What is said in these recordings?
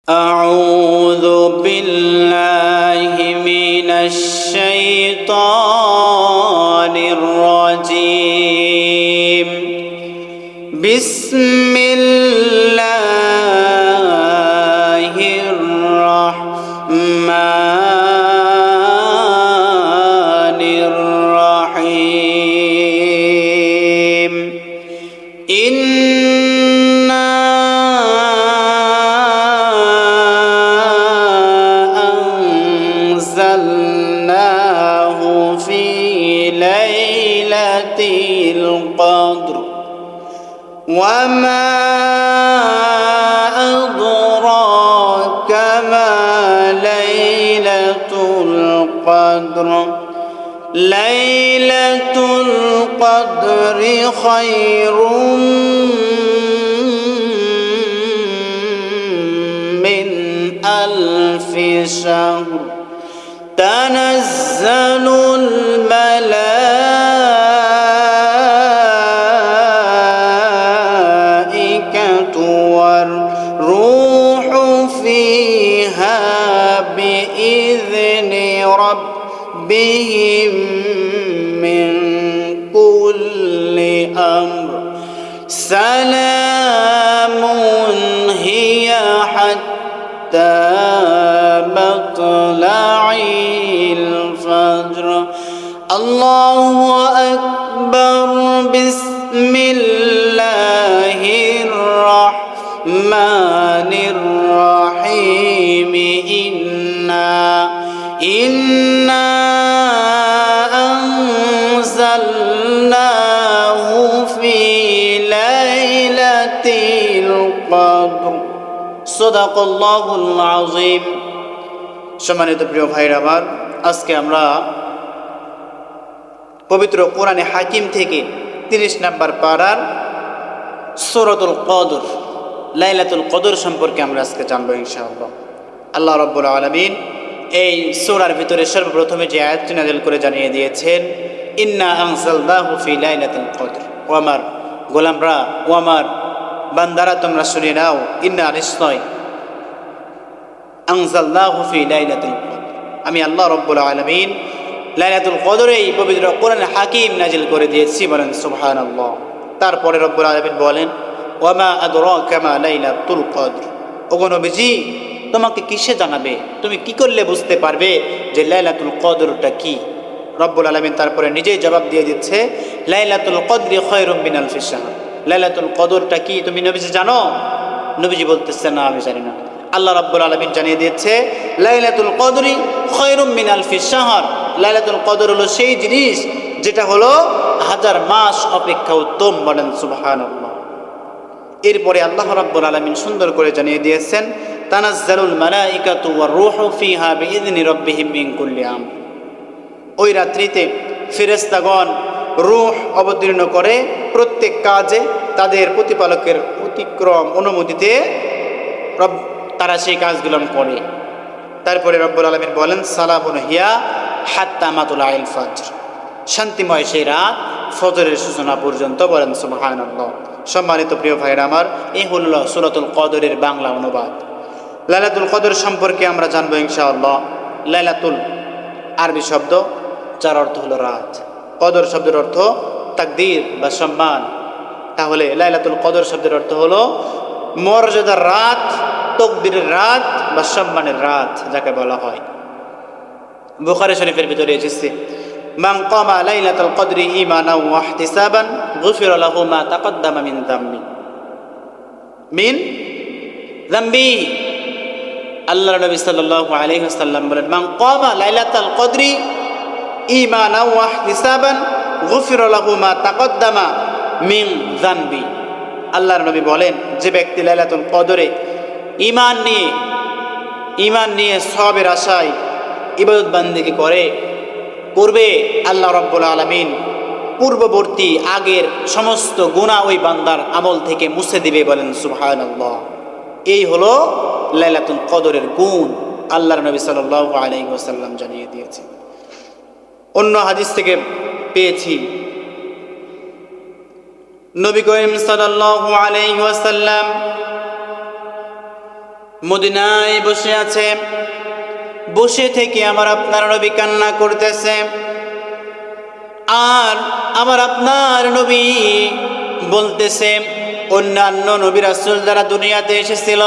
أعوذ بالله من الشيطان الرجيم بسم الله الرحمن الرحيم أنزلناه في ليلة القدر وما أدراك ما ليلة القدر ليلة القدر خير من ألف شهر تنزل الملائكة والروح فيها بإذن ربهم من كل أمر سلام هي حتى مطلع الفجر الله أكبر بسم الله الرحمن الرحيم إنا أنزلناه في ليلة القدر صدق الله العظيم সম্মানিত প্রিয় ভাইরা আমার, আজকে আমরা পবিত্র কোরআনে হাকিম থেকে 30 নম্বর পারার সূরাতুল কদর লাইলাতুল কদর সম্পর্কে আমরা আজকে জানবো ইনশাআল্লাহ। আল্লাহ রাব্বুল আলামিন এই সূরার ভিতরে সর্বপ্রথমে যে আয়াতটি নাযিল করে জানিয়ে দিয়েছেন, ইন্না আনজালনাহু ফি লাইলাতুল কদর। ও আমার গোলামরা, ও আমার বান্দারা, তোমরা শুনে নাও, ইন্না নিশ্চয় আনজালনাহু ফি লাইলাতুল কদর, আমি আল্লাহ রাব্বুল আলামিন লাইলাতুল কদরে এই পবিত্র কোরআন হাকিম নাজিল করে দিয়েছি। বলেন সুবহানাল্লাহ। তারপরে রব্বুল আলামিন বলেন, ওয়ামা আদরাকা মা লাইলাতুল কদর। ওগো নবীজি, তোমাকে কিসে জানাবে, তুমি কি করলে বুঝতে পারবে যে লাইলাতুল কদরটা কি? রব্বুল আলামিন তারপরে নিজেই জবাব দিয়ে দিচ্ছে, লাইলাতুল কদরি খায়রুম মিন আলফি শাহর। লাইলাতুল কদরটা কি তুমি নবীজি জানো? নবীজি বলতেছে, না, আমি জানি না। আল্লাহ রাব্বুল আলামিন জানিয়ে দিয়েছে, লাইলাতুল কদরি খায়রুম মিন আলফি শাহর। লাইলাতুল কদর হলো সেই জিনিস যেটা হলো 1000 মাস অপেক্ষা উত্তম। বলেন সুবহানাল্লাহ। এরপরে আল্লাহ রাব্বুল আলামিন সুন্দর করে জানিয়ে দিয়েছেন, তানাজ্জালুল মালাইকাতু ওয়ার রূহু ফিহা বিইذনি রাব্বিহিম মিন কুল্লি আমর। ওই রাত্রিতে ফেরেশতাগণ রূহ অবতীর্ণ করে প্রত্যেক কাজে তাদের প্রতিপালকের অতিক্রম অনুমতিতে তারা সেই কাজগুলো করে। তারপরে রব্বুল আলামিন বলেন, সালামুন হিয়া হাত্তা মাতলাইল ফজর। শান্তিময় সেই রাত ফজরের সূচনা পর্যন্ত। বলেন সুবহানাল্লাহ। সম্মানিত প্রিয় ভাইরা আমার, এই হলো সূরাতুল কদরের বাংলা অনুবাদ। লাইলাতুল কদর সম্পর্কে আমরা জানবো ইনশাআল্লাহ। লাইলাতুল আরবি শব্দ, যার অর্থ হলো রাত। কদর শব্দের অর্থ তাকদীর বা সম্মান। তাহলে লাইলাতুল কদর শব্দের অর্থ হলো মর্যাদার রাত, তকদীরের রাত বা সম্মানের রাত যাকে বলা হয়। বুখারী শরীফের ভিতরে এসেছে, মান কামা লাইলাতুল কদরি ঈমানান ওয়া ইহতিসাবান গুফিরা লাহু মা তাকদ্দামা মিন যামবি। আল্লাহর নবী সাল্লাল্লাহু আলাইহি ওয়াসাল্লাম বলেন, মান কামা লাইলাতুল কদরি ঈমানান ওয়া ইহতিসাবান গুফিরা লাহু মা তাকদ্দামা মিন যামবি। আল্লাহর নবী বলেন, যে ব্যক্তি লাইলাতুল কদরে ঈমান নিয়ে সওয়াবের আশায় ইবাদত বান্দেগি করবে, আল্লাহ রাব্বুল আলামিন পূর্ববর্তী আগের সমস্ত গুনাহ ওই বান্দার আমল থেকে মুছে দিবে। বলেন সুবহানাল্লাহ। এই হলো লাইলাতুল কদরের গুণ, আল্লাহর নবী সাল্লাল্লাহু আলাইহি ওয়াসাল্লাম জানিয়ে দিয়েছেন। অন্য হাদিস থেকে পেয়েছি, নবী করিম সাল্লাল্লাহু আলাইহি ওয়াসাল্লাম মদিনায় বসে আছে, বসে থেকে আমার আপনার নবী কান্না করতেছে। আর আমার আপনার নবী বলতেছে, অন্যান্য নবী রাসূল যারা দুনিয়াতে এসেছিল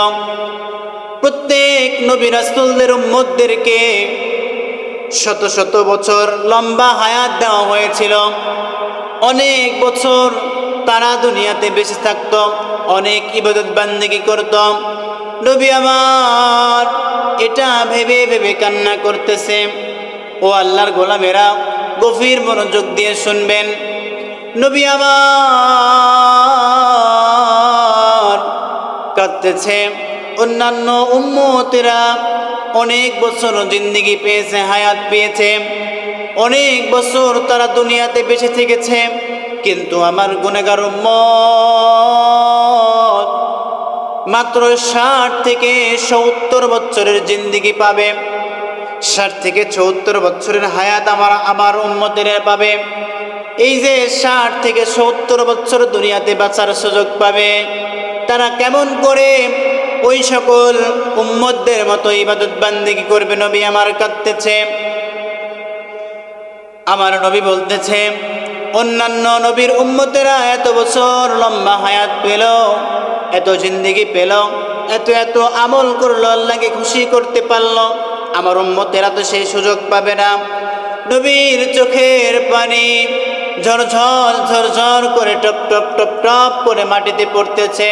প্রত্যেক নবী রাসূলদের উম্মতদেরকে শত শত বছর লম্বা হায়াত দেওয়া হয়েছিল। অনেক বছর তারা দুনিয়াতে বেঁচে থাকত, অনেক ইবাদত বান্দেগি করত। নবী আমার এটা ভেবে ভেবে কান্না করতেছে। ও আল্লাহর গোলামেরা, গভীর মনোযোগ দিয়ে শুনবেন। নবী আমার কাঁদতেছে। অন্যান্য উম্মতেরা অনেক বছর জিন্দেগি পেয়েছে, হায়াত পেয়েছে, অনেক বছর তারা দুনিয়াতে বেঁচে থেকেছে, কিন্তু আমার গুনাহগার উম্মত মাত্র 60 থেকে 70 বছরের জিন্দেগি পাবে। 60 থেকে 70 বছরের হায়াত আমার উম্মতের পাবে। এই যে 60 থেকে 70 বছর দুনিয়াতে বাঁচার সুযোগ পাবে, তারা কেমন করে ওই সকল উম্মতদের মতো ইবাদত বান্দেগি করবে? নবী আমার কাঁদতেছে। আমার নবী বলতেছে, অন্যান্য নবীর উম্মতেরা এত বছর লম্বা হায়াত পেল, এত জিন্দেগি পেল, এত এত আমল করলো, আল্লাহকে খুশি করতে পারলো, আমার উম্মতেরা তো সেই সুযোগ পাবে না। নবীর চোখের পানি ঝরঝর ঝরঝর করে টপ টপ টপ টপ করে মাটিতে পড়তেছে।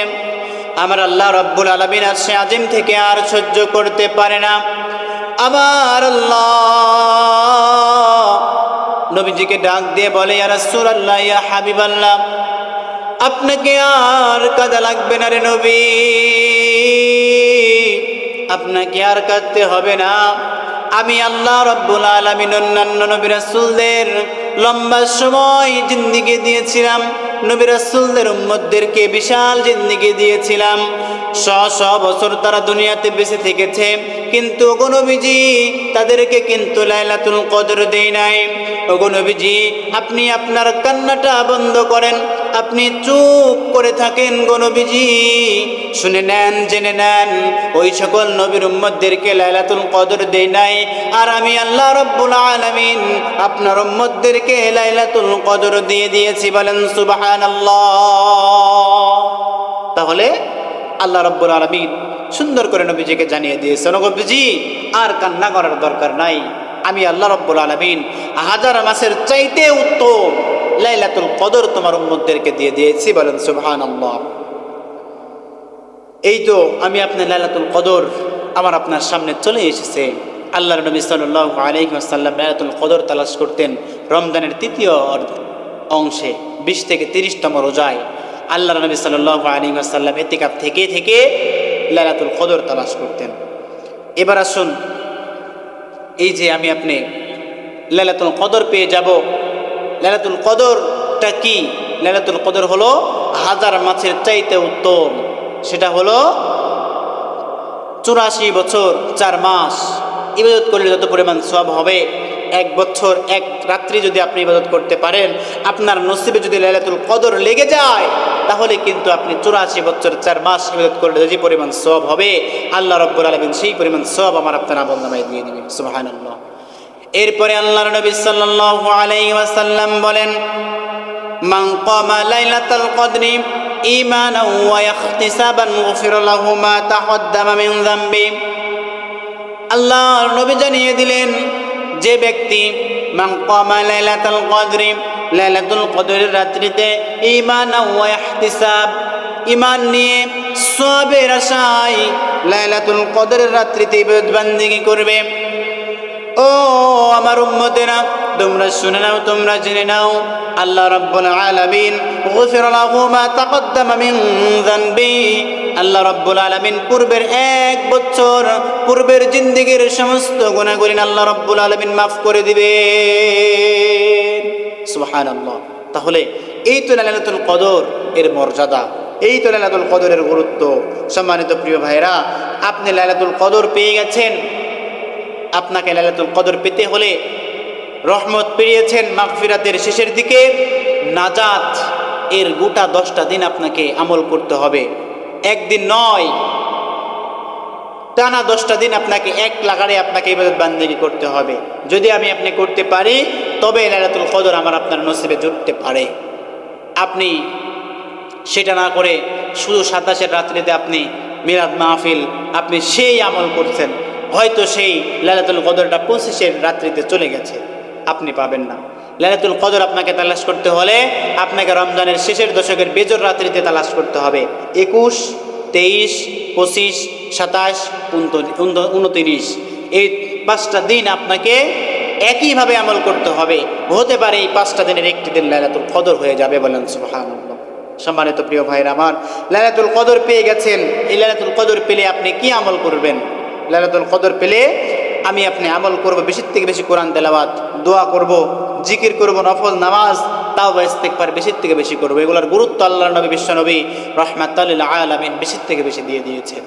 আমার আল্লাহ রাব্বুল আলামিন আরশে আজিম থেকে আর সহ্য করতে পারে না। আমার আল্লাহ নবীজিকে ডাক দিয়ে বলে, ইয়া রাসূলুল্লাহ, ইয়া হাবিবাল্লাহ, আপনাকে আর কাঁদা লাগবে না রে নবী, আপনাকে আর কাঁদতে হবে না। আমি আল্লাহ রাব্বুল আলামিন অন্যান্য নবী রাসূলদের লম্বা সময় জিন্দেগি দিয়েছিলাম, নবী রাসূলদের উম্মতদেরকে বিশাল জিন্দেগি দিয়েছিলাম। 100 বছর তারা দুনিয়াতে বেঁচে থেকেছে, কিন্তু ওগো নবীজি তাদেরকে কিন্তু লাইলাতুল কদর দেই নাই। ওগো নবীজি, আপনি আপনার কান্নাটা বন্ধ করেন, আপনি চুপ করে থাকেন। গো নবীজি, শুনে নেন, জেনে নেন, ওই সকল নবীর উম্মতদেরকে লাইলাতুল কদর দেই নাই, আর আমি আল্লাহ রাব্বুল আলামিন আপনার উম্মতদেরকে লাইলাতুল কদর দিয়ে দিয়েছি। বলেন সুবহানাল্লাহ। তাহলে আল্লাহ রাব্বুল আলামিন সুন্দর করে নবীজিকে জানিয়ে দিয়েছেন, নবীজি আর কান্না করার দরকার নাই, আমি আল্লাহ রাব্বুল আলামিন 1000 মাসের চাইতে উত্তম লাইলাতুল কদর তোমার উম্মতদেরকে দিয়ে দিয়েছি। বলেন সুবহানাল্লাহ। এই তো আমি আপনার লাইলাতুল কদর আমার আপনার সামনে চলে এসেছে। আল্লাহর নবী সাল্লাল্লাহু আলাইহি ওয়াসাল্লাম লাইলাতুল কদর তালাশ করতেন রমজানের তৃতীয় অংশে 20 থেকে 30তম রোজায়। আল্লাহর নবী সাল্লাল্লাহু আলাইহি ওয়াসাল্লাম ইতিকাফ থেকে থেকে লাইলাতুল কদর তালাশ করতেন। এবার আসুন, এই যে আমি আপনি লাইলাতুল কদর পেয়ে যাব, লাইলাতুল কদরটা কি? লাইলাতুল কদর হলো 1000 মাসের চাইতে উত্তম। সেটা হলো 84 বছর 4 মাস ইবাদত করলে যত পরিমাণ সওয়াব হবে, 1 বছর 1 রাত্রি যদি আপনি ইবাদত করতে পারেন, আপনার নসিবে যদি লাইলাতুল কদর লেগে যায়, তাহলে কিন্তু আপনি 84 বছর 4 মাস ইবাদত করলে যে পরিমাণ সওয়াব হবে, আল্লাহ রাব্বুল আলামিন সেই পরিমাণ সওয়াব আমার আপনার আমলনামায় দিয়ে দিবেন। সুবহানাল্লাহ। এরপরে আল্লাহর নবী সাল্লাল্লাহু আলাইহি ওয়াসাল্লাম বলেন, মান ক্বামা লাইলাতুল কদরি ঈমানান ওয়া ইহতিসাবান গুফিরা লাহু মা তাকদ্দামা মিন যামবি। আল্লাহর নবী জানিয়ে দিলেন, যে ব্যক্তি মান ক্বামা লাইলাতুল কদরি, লাইলাতুল কদরের রাত্রিতে ঈমানান ওয়া ইহতিসাব, ঈমান নিয়ে সওয়াবের আশায় লাইলাতুল কদরের রাত্রিতে ইবাদত বান্দেগি করবে। ও আমার উম্মতেরা, তোমরা শুনে নাও, তোমরা জেনে নাও, আল্লাহ রাব্বুল আলামিন গুফিরা লাহু মা তাকদ্দামা মিন যামবি, আল্লাহ রাব্বুল আলামিন পূর্বের 1 বছর পূর্বের জিন্দেগির সমস্ত গুনাহগুলি আল্লাহ রাব্বুল আলামিন মাফ করে দিবেন। সুবহানাল্লাহ। তাহলে এই তো লাইলাতুল কদর এর মর্যাদা, এই তো লাইলাতুল কদরের গুরুত্ব। সম্মানিত প্রিয় ভাইরা, আপনি লাইলাতুল কদর পেয়ে গেছেন। আপনাকে লাইলাতুল কদর পেতে হলে রহমত পেয়েছেন মাগফিরাতের শেষের দিকে, নাজাত এর গোটা 10টা দিন আপনাকে আমল করতে হবে, একদিন নয়। টানা 10টা দিন আপনাকে এক লাগারে আপনাকে ইবাদত বান্দেগি করতে হবে। যদি আপনি করতে পারি তবে লাইলাতুল কদর আমার আপনার নসিবে জুটতে পারে। আপনি সেটা না করে শুধু 27-এর রাত্রিতে আপনি মিলাদ মাহফিল আপনি সেই আমল করছেন, হয়তো সেই লাইলাতুল কদরটা 25-এর রাত্রিতে চলে গেছে, আপনি পাবেন না। লাইলাতুল কদর আপনাকে তালাশ করতে হলে আপনাকে রমজানের শেষের দশকের বেজর রাত্রিতে তালাশ করতে হবে। 21, 23, 25, 27, 29 এই 5টা দিন আপনাকে একইভাবে আমল করতে হবে। হতে পারে এই 5টা দিনের একটি দিন লাইলাতুল কদর হয়ে যাবে, বলেন সুবহানাল্লাহ। সম্মানিত প্রিয় ভাইরা আমার, লাইলাতুল কদর পেয়ে গেছেন, এই লাইলাতুল কদর পেলে আপনি কি আমল করবেন? লাইলাতুল কদর পেলে আপনি আমল করব, বেশির থেকে বেশি কোরআন তেলাওয়াত, দোয়া করব, জিকির করব, নফল নামাজ, তাওবা ইস্তিগফার বেশির থেকে বেশি করব। এগুলোর গুরুত্ব আল্লাহর নবী বিশ্বনবী রাহমাতাল লিল আলামিন বেশির থেকে বেশি দিয়ে দিয়েছেন।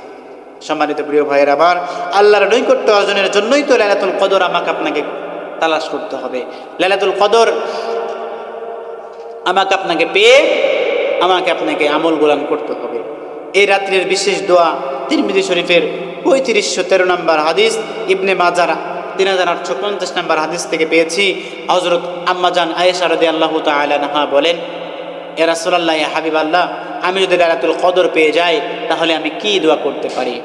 সম্মানিত প্রিয় ভাইরা আমার, আল্লাহর নৈকট্য অর্জনের জন্যই তো লাইলাতুল কদর আপনাকে তালাশ করতে হবে। লাইলাতুল কদর আপনাকে পেয়ে আপনাকে আমলগুলান করতে হবে। এই রাত্রির বিশেষ দোয়া তিরমিজি শরীফের 3513 নম্বর হাদিস, ইবনে মাজাহ 3850 নম্বর হাদিস থেকে পেয়েছি। হযরত আম্মা জান আয়েশা রাদিয়াল্লাহু তাআলা আনহা বলেন, ইয়া রাসূলুল্লাহ, ইয়া হাবিবাল্লাহ, আমি যদি লাইলাতুল কদর পেয়ে যাই তাহলে আমি কি দোয়া করতে পারি?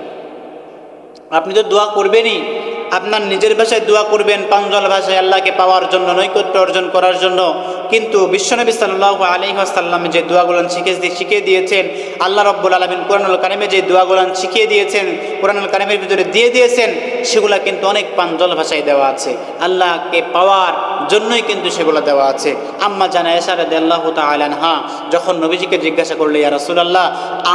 আপনি তো দোয়া করবেনই, আপনার নিজের ভাষায় দোয়া করবেন, পাঞ্জল ভাষায় আল্লাহকে পাওয়ার জন্য, নৈকট্য অর্জন করার জন্য। কিন্তু বিশ্বনবী সাল্লাল্লাহু আলাইহি ওয়াসাল্লাম যে দোয়াগুলো শিখিয়ে দিয়েছেন, আল্লাহ রাব্বুল আলামিন কোরআনুল কারিমে যে দোয়াগুলো শিখিয়ে দিয়েছেন, কোরআনুল কারিমের ভিতরে দিয়ে দিয়েছেন, সেগুলো কিন্তু অনেক পাঞ্জল ভাষায় দেওয়া আছে। আল্লাহকে পাওয়ার জন্যই কিন্তু সেগুলো দেওয়া আছে। আম্মা জান আয়েশা রাদিয়াল্লাহু তাআলা আনহা যখন নবীজিকে জিজ্ঞাসা করলেন, ইয়া রাসূলুল্লাহ,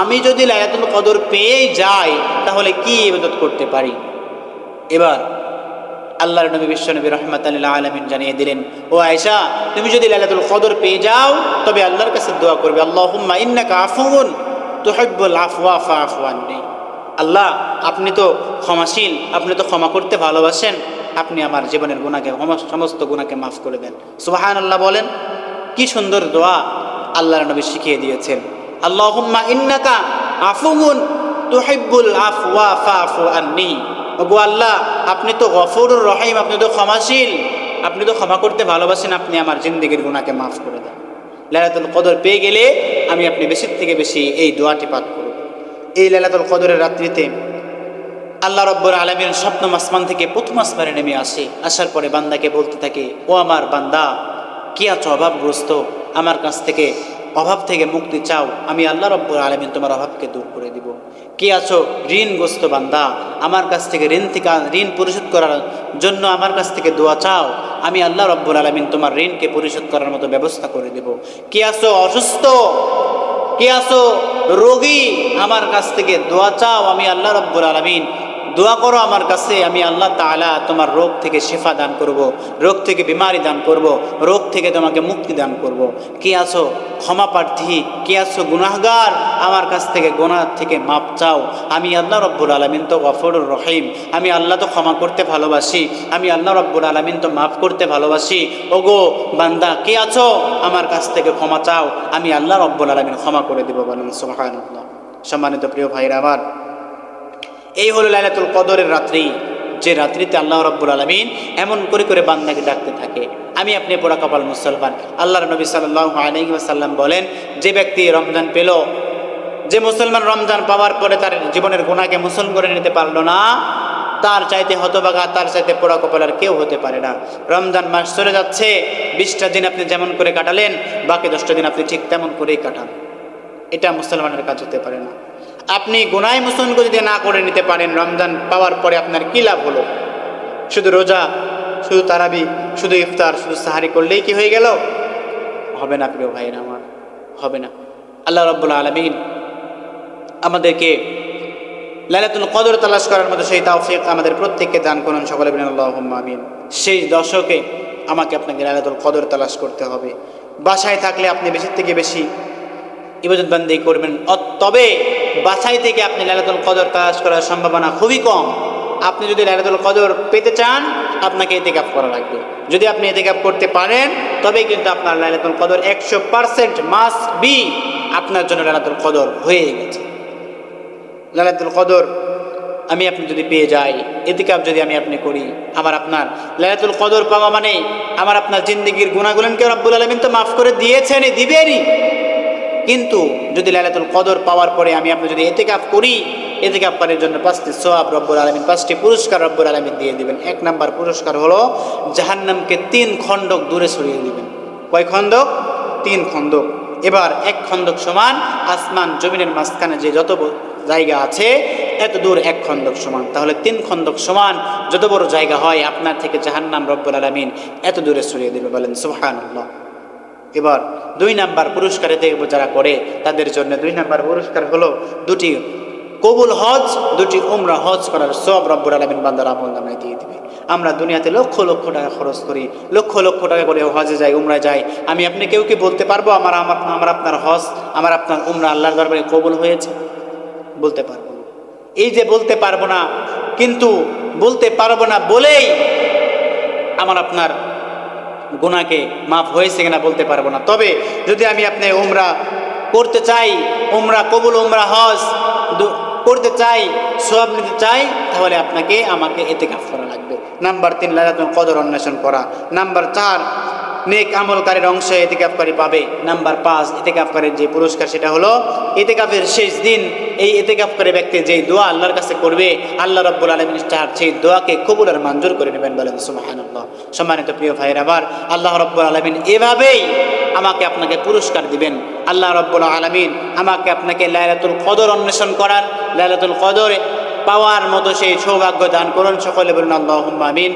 আমি যদি লাইলাতুল কদর পেয়ে যাই তাহলে কি ইবাদত করতে পারি? এবার আল্লাহর নবী বিশ্বনবী রাহমাতাল লিল আলামিন জানিয়ে দিলেন, ও আয়েশা, তুমি যদি লাইলাতুল কদর পেয়ে যাও তবে আল্লাহর কাছে দোয়া করবে, আল্লাহুম্মা ইন্নাকা আফুউন তুহিব্বুল আফওয়া ফাআফু আন্নী। আল্লাহ, আপনি তো ক্ষমাশীল, আপনি তো ক্ষমা করতে ভালোবাসেন, আপনি আমার জীবনের গুনাহকে, সমস্ত গুনাহকে মাফ করে দেন। সুবহানাল্লাহ বলেন। কি সুন্দর দোয়া আল্লাহর নবী শিখিয়ে দিয়েছেন। আল্লাহুম্মা ইন্নাকা আফুউন তুহিব্বুল আফওয়া ফাআফু আন্নী। ওগো আল্লাহ, আপনি তো গফুরুর রহিম, আপনি তো ক্ষমাশীল, আপনি তো ক্ষমা করতে ভালোবাসেন, আপনি আমার জিন্দেগির গুনাহকে মাফ করে দেন। লাইলাতুল কদর পেয়ে গেলে আপনি বেশির থেকে বেশি এই দোয়াটি পাঠ করুন। এই লাইলাতুল কদরের রাত্রিতে আল্লাহ রাব্বুল আলামিন সপ্তম আসমান থেকে প্রথম আসমানে নেমে আসে। আসার পরে বান্দাকে বলতে থাকে, ও আমার বান্দা, কি আছো অভাবগ্রস্ত, আমার কাছ থেকে অভাব থেকে মুক্তি চাও, আমি আল্লাহ রাব্বুল আলামিন তোমার অভাবকে দূর করে দিব। কি আছো ঋণগ্রস্ত বান্দা, আমার কাছ থেকে ঋণ পরিশোধ করার জন্য আমার কাছ থেকে দোয়া চাও, আমি আল্লাহ রাব্বুল আলামিন তোমার ঋণকে পরিশোধ করার মতো ব্যবস্থা করে দেব। কি আছো অসুস্থ, কি আছো রোগী, আমার কাছ থেকে দোয়া চাও, আমি আল্লাহ রাব্বুল আলামিন দোয়া করো আমার কাছে, আমি আল্লাহ তাআলা তোমার রোগ থেকে শিফা দান করব, রোগ থেকে বিমারি দান করব, রোগ থেকে তোমাকে মুক্তি দান করব। কি আছো ক্ষমা প্রার্থী, কি আছো গুনাহগার, আমার কাছ থেকে গুনাহ থেকে মাপ চাও, আমি আল্লাহ রাব্বুল আলামিন তো গফুরুর রহিম, আমি আল্লাহ তো ক্ষমা করতে ভালোবাসি, আমি আল্লাহ রাব্বুল আলামিন তো মাফ করতে ভালোবাসি। ওগো বান্দা, কি আছো আমার কাছ থেকে ক্ষমা চাও, আমি আল্লাহ রাব্বুল আলামিন ক্ষমা করে দেব। বলেন সুবহানাল্লাহ। সম্মানিত প্রিয় ভাইরা আমার, এই হলো লাইলাতুল কদরের রাত্রি, যে রাত্রিতে আল্লাহ রাব্বুল আলামিন এমন করে করে বান্দাকে ডাকতে থাকে। আপনি পোড়া কপাল মুসলমান। আল্লাহর নবী সাল্লাল্লাহু আলাইহি ওয়াসাল্লাম বলেন, যে ব্যক্তি রমজান পেল, যে মুসলমান রমজান পাওয়ার পরে তার জীবনের গুনাহকে মোচন করে নিতে পারলো না, তার চাইতে হতভাগা, তার চাইতে পোড়া কপাল আর কেউ হতে পারে না। রমজান মাস চলে যাচ্ছে, 20টা দিন আপনি যেমন করে কাটালেন, বাকি 10টা দিন আপনি ঠিক তেমন করেই কাটান। এটা মুসলমানের কাজ হতে পারে না। আপনি গুনাহ মোচন যদি না করে নিতে পারেন, রমজান পাওয়ার পরে আপনার কী লাভ হলো? শুধু রোজা, শুধু তারাবি, শুধু ইফতার, শুধু সাহারি করলেই কি হয়ে গেল? হবে না প্রিয় ভাইরা আমার, হবে না। আল্লাহ রাব্বুল আলামিন আমাদেরকে লাইলাতুল কদর তালাশ করার মতো সেই তৌফিক আমাদের প্রত্যেককে দান করুন। সকলে বলেন আল্লাহুম্মা আমিন। সেই দশকে আমাকে আপনাকে লাইলাতুল কদর তালাশ করতে হবে। বাসায় থাকলে আপনি বেশি থেকে বেশি ইবাদত বান্দি করবেন, তবে বাছাই থেকে আপনি লাইলাতুল কদর তালাশ করার সম্ভাবনা খুবই কম। আপনি যদি লাইলাতুল কদর পেতে চান, আপনাকে ইতিকাফ করা লাগবে। যদি আপনি ইতিকাফ করতে পারেন, তবেই কিন্তু আপনার লাইলাতুল কদর 100% মাস্ট বি, আপনার জন্য লাইলাতুল কদর হয়ে গেছে। লাইলাতুল কদর আমি আপনি যদি পেয়ে যাই, ইতিকাফ যদি আমি আপনি করি, আমার আপনার লাইলাতুল কদর পাওয়া মানে আমার আপনার জিন্দেগির গুনাহগুলোকে রব্বুল আলামিন তো মাফ করে দিয়েছেনই, দিবেনই। কিন্তু যদি লাইলাতুল কদর পাওয়ার পরে আমি আপনি যদি ইতিকাফ করি, ইতিকাফকারীর জন্য 5টি সওয়াব রব্বুল আলামিন, 5টি পুরস্কার রব্বুল আলামিন দিয়ে দিবেন। 1 নাম্বার পুরস্কার হলো জাহান্নামকে 3 খণ্ডক দূরে সরিয়ে দিবেন। কয় খণ্ডক? 3 খণ্ডক। এবার 1 খণ্ডক সমান আসমান জমিনের মাঝখানে যে যত জায়গা আছে এত দূর 1 খণ্ডক সমান। তাহলে 3 খণ্ডক সমান যত বড় জায়গা হয় আপনার থেকে জাহান্নাম রব্বুল আলামিন এত দূরে সরিয়ে দেবে। বলেন সুবহানাল্লাহ। এবার 2 নাম্বার পুরস্কার এতে যারা করে তাদের জন্য 2 নাম্বার পুরস্কার হলো 2টি কবুল হজ, 2টি উমরা হজ করার সওয়াব রব্বুল আলামিন বান্দার আমলনামায় দিয়ে দিবে। আমরা দুনিয়াতে লক্ষ লক্ষ টাকা খরচ করি, লক্ষ লক্ষ টাকা করে হজে যাই, উমরায় যাই। আমি আপনি কেউ কি বলতে পারবো আমার আপনার হজ, আমার আপনার উমরা আল্লাহর দরবারে কবুল হয়েছে? বলতে পারবো না। এই যে বলতে পারবো না, কিন্তু বলতে পারবো না বলেই আমার আপনার গুনাহকে মাফ হয়েছে কিনা বলতে পারবো না। তবে যদি আমি আপনি উমরা করতে চাই, উমরা কবুল, উমরা হজ করতে চাই, সওয়াব নিতে চাই, তাহলে আপনাকে আমাকে ইতিকাফ করা লাগবে। নাম্বার 3 লাইলাতুল কদর অন্বেষণ করা। নাম্বার 4 নেক আমলকারীর অংশে ইতিকাফকারী পাবে। নাম্বার 5 ইতিকাফকারীর যে পুরস্কার সেটা হলো ইতিকাফের শেষ দিন এই ইতিকাফকারী ব্যক্তি যেই দোয়া আল্লাহর কাছে করবে, আল্লাহ রাব্বুল আলামিন তার সেই দোয়াকে কবুল আর মঞ্জুর করে নেবেন। বলেন সুবহানাল্লাহ। সম্মানিত প্রিয় ভাইরা, আবার আল্লাহ রাব্বুল আলামিন এভাবেই আমাকে আপনাকে পুরস্কার দিবেন। আল্লাহ রাব্বুল আলামিন আমাকে আপনাকে লাইলাতুল কদর অন্বেষণ করার, লাইলাতুল কদর পাওয়ার মতো সেই সৌভাগ্য দান করুন। সকলে বলুন আল্লাহুম্মা আমিন।